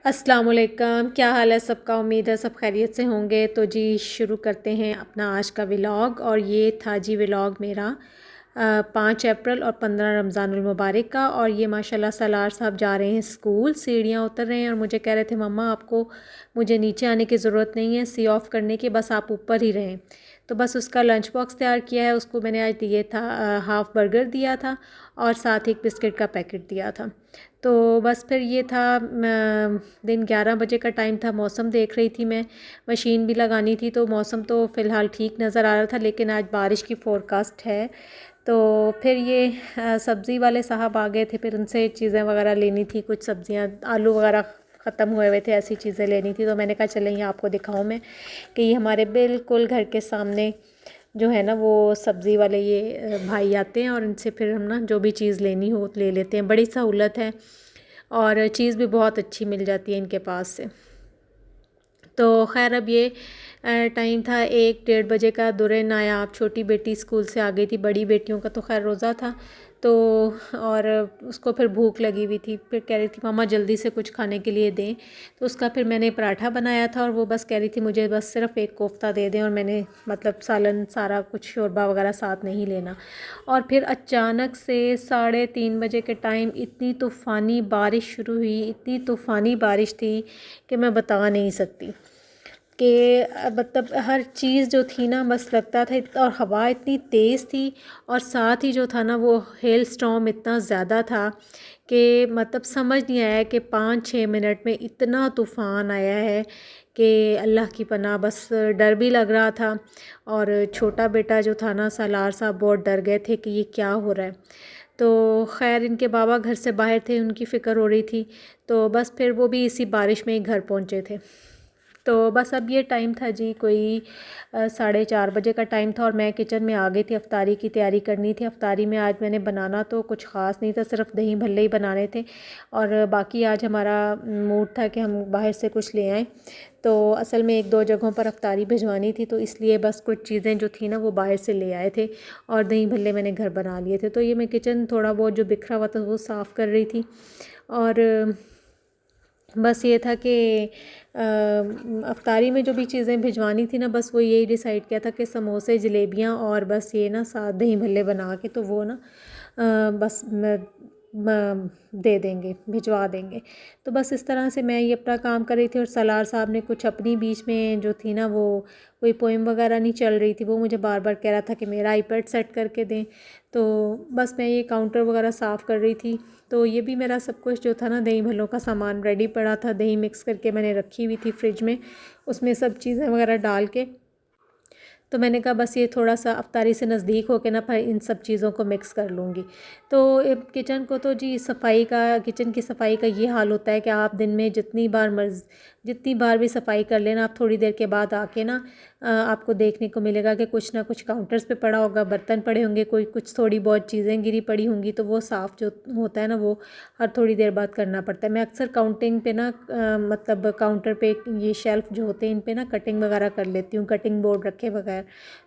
अस्सलाम वालेकुम, क्या हाल है सबका। उम्मीद है सब खैरियत से होंगे। तो जी शुरू करते हैं अपना आज का व्लॉग। और ये था जी व्लॉग मेरा 5 अप्रैल और 15 रमज़ानुल मुबारक का। और ये माशाल्लाह सलार साहब जा रहे हैं स्कूल, सीढ़ियाँ उतर रहे हैं और मुझे कह रहे थे मम्मा आपको मुझे नीचे आने की ज़रूरत नहीं है सी ऑफ़ करने की, बस आप ऊपर ही रहें। तो बस उसका लंच बॉक्स तैयार किया है। उसको मैंने आज दिए था हाफ़ बर्गर दिया था और साथ ही एक बिस्किट का पैकेट दिया था। तो बस फिर ये था दिन 11 बजे का टाइम था। मौसम देख रही थी मैं, मशीन भी लगानी थी तो मौसम तो फ़िलहाल ठीक नज़र आ रहा था, लेकिन आज बारिश की फ़ोरकास्ट है। तो फिर ये सब्ज़ी वाले साहब आ गए थे, फिर उनसे चीज़ें वगैरह लेनी थी, कुछ सब्ज़ियाँ आलू वगैरह ख़त्म हुए थे, ऐसी चीज़ें लेनी थी। तो मैंने कहा चलें ये आपको दिखाऊं मैं कि ये हमारे बिल्कुल घर के सामने जो है ना वो सब्ज़ी वाले ये भाई आते हैं और इनसे फिर हम ना जो भी चीज़ लेनी हो ले लेते हैं। बड़ी सहूलत है और चीज़ भी बहुत अच्छी मिल जाती है इनके पास से। तो ख़ैर अब ये टाइम था 1 डेढ़ बजे का। दुरे नायाब छोटी बेटी स्कूल से आ गई थी, बड़ी बेटियों का तो खैर रोज़ा था तो, और उसको फिर भूख लगी हुई थी, फिर कह रही थी मामा जल्दी से कुछ खाने के लिए दें। तो उसका फिर मैंने पराठा बनाया था और वो बस कह रही थी मुझे बस सिर्फ़ एक कोफ्ता दे दें, और मैंने मतलब सालन सारा कुछ शोरबा वगैरह साथ नहीं लेना। और फिर अचानक से 3:30 बजे के टाइम इतनी तूफ़ानी बारिश शुरू हुई, इतनी तूफ़ानी बारिश थी कि मैं बता नहीं सकती कि मतलब हर चीज़ जो थी ना बस लगता था और हवा इतनी तेज़ थी और साथ ही जो था ना वो हेल स्टॉर्म इतना ज़्यादा था कि मतलब समझ नहीं आया कि 5-6 मिनट में इतना तूफ़ान आया है कि अल्लाह की पनाह। बस डर भी लग रहा था और छोटा बेटा जो था ना सालार साहब बहुत डर गए थे कि ये क्या हो रहा है। तो खैर इनके बाबा घर से बाहर थे, उनकी फ़िक्र हो रही थी, तो बस फिर वो भी इसी बारिश में ही घर पहुँचे थे। तो बस अब ये टाइम था जी कोई 4:30 बजे का टाइम था और मैं किचन में आ गई थी, अफ्तारी की तैयारी करनी थी। अफ्तारी में आज मैंने बनाना तो कुछ ख़ास नहीं था, सिर्फ दही भल्ले ही बनाने थे और बाकी आज हमारा मूड था कि हम बाहर से कुछ ले आएँ। तो असल में 1-2 जगहों पर अफ्तारी भिजवानी थी, तो इसलिए बस कुछ चीज़ें जो थी ना वो बाहर से ले आए थे और दही भल्ले मैंने घर बना लिए थे। तो ये मैं किचन थोड़ा बहुत जो बिखरा हुआ था वो साफ़ कर रही थी और बस ये था कि अफ्तारी में जो भी चीज़ें भिजवानी थी ना बस वो यही डिसाइड किया था कि समोसे जलेबियाँ और बस ये ना साथ दही भल्ले बना के तो वो ना बस दे देंगे, भिजवा देंगे। तो बस इस तरह से मैं ये अपना काम कर रही थी और सलार साहब ने कुछ अपनी बीच में जो थी ना वो कोई पोइम वगैरह नहीं चल रही थी, वो मुझे बार बार कह रहा था कि मेरा आईपैड सेट करके दें। तो बस मैं ये काउंटर वगैरह साफ़ कर रही थी। तो ये भी मेरा सब कुछ जो था ना दही भल्लों का सामान रेडी पड़ा था, दही मिक्स करके मैंने रखी हुई थी फ्रिज में, उसमें सब चीज़ें वगैरह डाल के। तो मैंने कहा बस ये थोड़ा सा अफ्तारी से नज़दीक हो के ना फिर इन सब चीज़ों को मिक्स कर लूँगी। तो किचन को तो जी सफाई का, किचन की सफाई का ये हाल होता है कि आप दिन में जितनी बार भी सफाई कर लेना, आप थोड़ी देर के बाद आके ना आपको देखने को मिलेगा कि कुछ ना कुछ काउंटर्स पे पड़ा होगा, बर्तन पड़े होंगे, कोई कुछ थोड़ी बहुत चीज़ें गिरी पड़ी होंगी, तो वो साफ़ जो होता है ना वो हर थोड़ी देर बाद करना पड़ता है। मैं अक्सर काउंटिंग पे ना मतलब काउंटर पे ये शेल्फ़ जो होते हैं इन पे ना कटिंग वगैरह कर लेती हूँ, कटिंग बोर्ड रखे बगैर।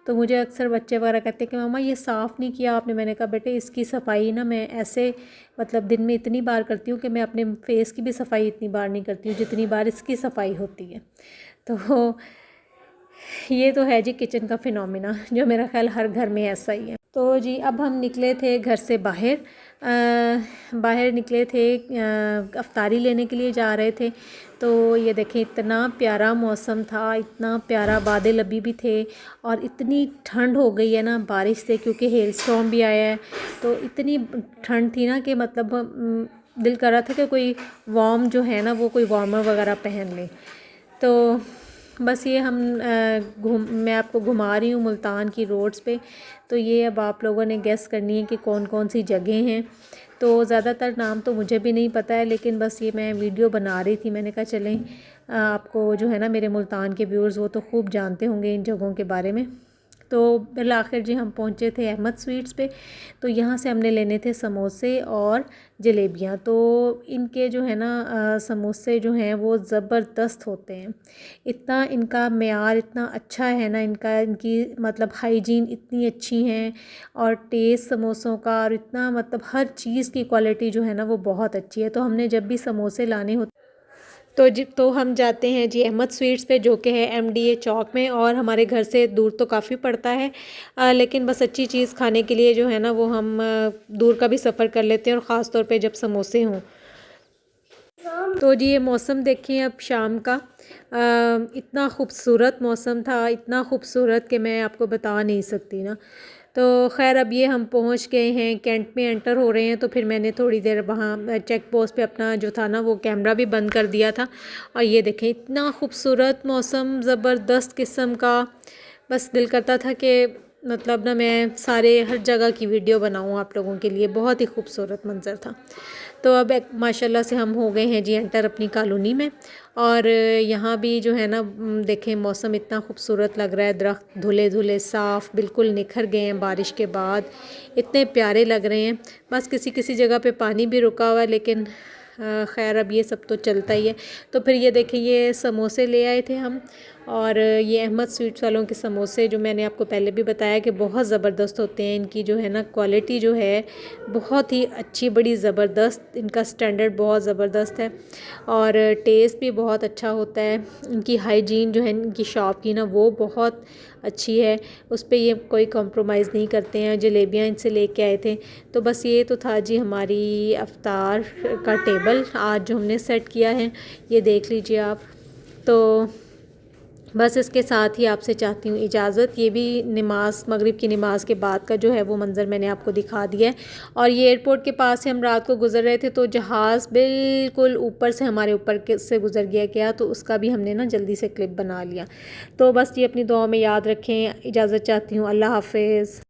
तो मुझे अक्सर बच्चे वगैरह कहते हैं कि मम्मा ये साफ़ नहीं किया आपने। मैंने कहा बेटे इसकी सफाई ना मैं ऐसे मतलब दिन में इतनी बार करती हूँ कि मैं अपने फेस की भी सफाई इतनी बार नहीं करती हूँ जितनी बार इसकी सफाई होती है। तो ये तो है जी किचन का फिनोमिना, जो मेरा ख्याल हर घर में ऐसा ही है। तो जी अब हम निकले थे घर से बाहर, बाहर निकले थे, अफ्तारी लेने के लिए जा रहे थे। तो ये देखें इतना प्यारा मौसम था, इतना प्यारा, बादल अभी भी थे और इतनी ठंड हो गई है ना बारिश से, क्योंकि हेल स्टॉर्म भी आया है। तो इतनी ठंड थी ना कि मतलब दिल कर रहा था कि कोई वार्म जो है ना वो कोई वार्मर वगैरह पहन ले। तो बस ये हम मैं आपको घुमा रही हूँ मुल्तान की रोड्स पे। तो ये अब आप लोगों ने गेस करनी है कि कौन कौन सी जगह हैं। तो ज़्यादातर नाम तो मुझे भी नहीं पता है, लेकिन बस ये मैं वीडियो बना रही थी, मैंने कहा चलें आपको जो है ना मेरे मुल्तान के व्यूअर्स वो तो खूब जानते होंगे इन जगहों के बारे में। तो बिल आखिर जी हम पहुँचे थे अहमद स्वीट्स पे। तो यहाँ से हमने लेने थे समोसे और जलेबियाँ। तो इनके जो है ना समोसे जो हैं वो ज़बरदस्त होते हैं, इतना इनका मेयार इतना अच्छा है ना, इनकी मतलब हाइजीन इतनी अच्छी हैं और टेस्ट समोसों का और इतना मतलब हर चीज़ की क्वालिटी जो है ना वो बहुत अच्छी है। तो हमने जब भी समोसे लाने होते तो हम जाते हैं जी अहमद स्वीट्स पे, जो कि है एमडीए चौक में, और हमारे घर से दूर तो काफ़ी पड़ता है, लेकिन बस अच्छी चीज़ खाने के लिए जो है ना वो हम दूर का भी सफ़र कर लेते हैं, और ख़ास तौर पे जब समोसे हों। तो जी ये मौसम देखिए अब शाम का, इतना खूबसूरत मौसम था, इतना खूबसूरत कि मैं आपको बता नहीं सकती ना। तो ख़ैर अब ये हम पहुंच गए हैं, कैंट में एंटर हो रहे हैं। तो फिर मैंने थोड़ी देर वहाँ चेक पोस्ट पे अपना जो था ना वो कैमरा भी बंद कर दिया था। और ये देखें इतना खूबसूरत मौसम, ज़बरदस्त किस्म का, बस दिल करता था कि मतलब ना मैं सारे हर जगह की वीडियो बनाऊँ आप लोगों के लिए। बहुत ही खूबसूरत मंज़र था। तो अब एक माशाल्लाह से हम हो गए हैं जी एंटर अपनी कॉलोनी में, और यहाँ भी जो है ना देखें मौसम इतना खूबसूरत लग रहा है, दरख्त धुले धुले साफ़ बिल्कुल निखर गए हैं बारिश के बाद, इतने प्यारे लग रहे हैं। बस किसी किसी जगह पे पानी भी रुका हुआ है, लेकिन खैर अब ये सब तो चलता ही है। तो फिर ये देखें ये समोसे ले आए थे हम, और ये अहमद स्वीट्स वालों के समोसे जो मैंने आपको पहले भी बताया कि बहुत ज़बरदस्त होते हैं। इनकी जो है ना क्वालिटी जो है बहुत ही अच्छी, बड़ी ज़बरदस्त, इनका स्टैंडर्ड बहुत ज़बरदस्त है, और टेस्ट भी बहुत अच्छा होता है। इनकी हाइजीन जो है इनकी शॉप की ना वो बहुत अच्छी है, उस पर ये कोई कॉम्प्रोमाइज़ नहीं करते हैं। जलेबियाँ इनसे लेके आए थे। तो बस ये तो था जी हमारी अफ्तार का टेबल आज जो हमने सेट किया है, ये देख लीजिए आप। तो बस इसके साथ ही आपसे चाहती हूँ इजाज़त। ये भी नमाज मगरिब की नमाज़ के बाद का जो है वो मंज़र मैंने आपको दिखा दिया है। और ये एयरपोर्ट के पास से हम रात को गुज़र रहे थे, तो जहाज़ बिल्कुल ऊपर से हमारे ऊपर से गुज़र गया, तो उसका भी हमने ना जल्दी से क्लिप बना लिया। तो बस ये अपनी दुआ में याद रखें। इजाज़त चाहती हूँ। अल्लाह हाफ़िज़।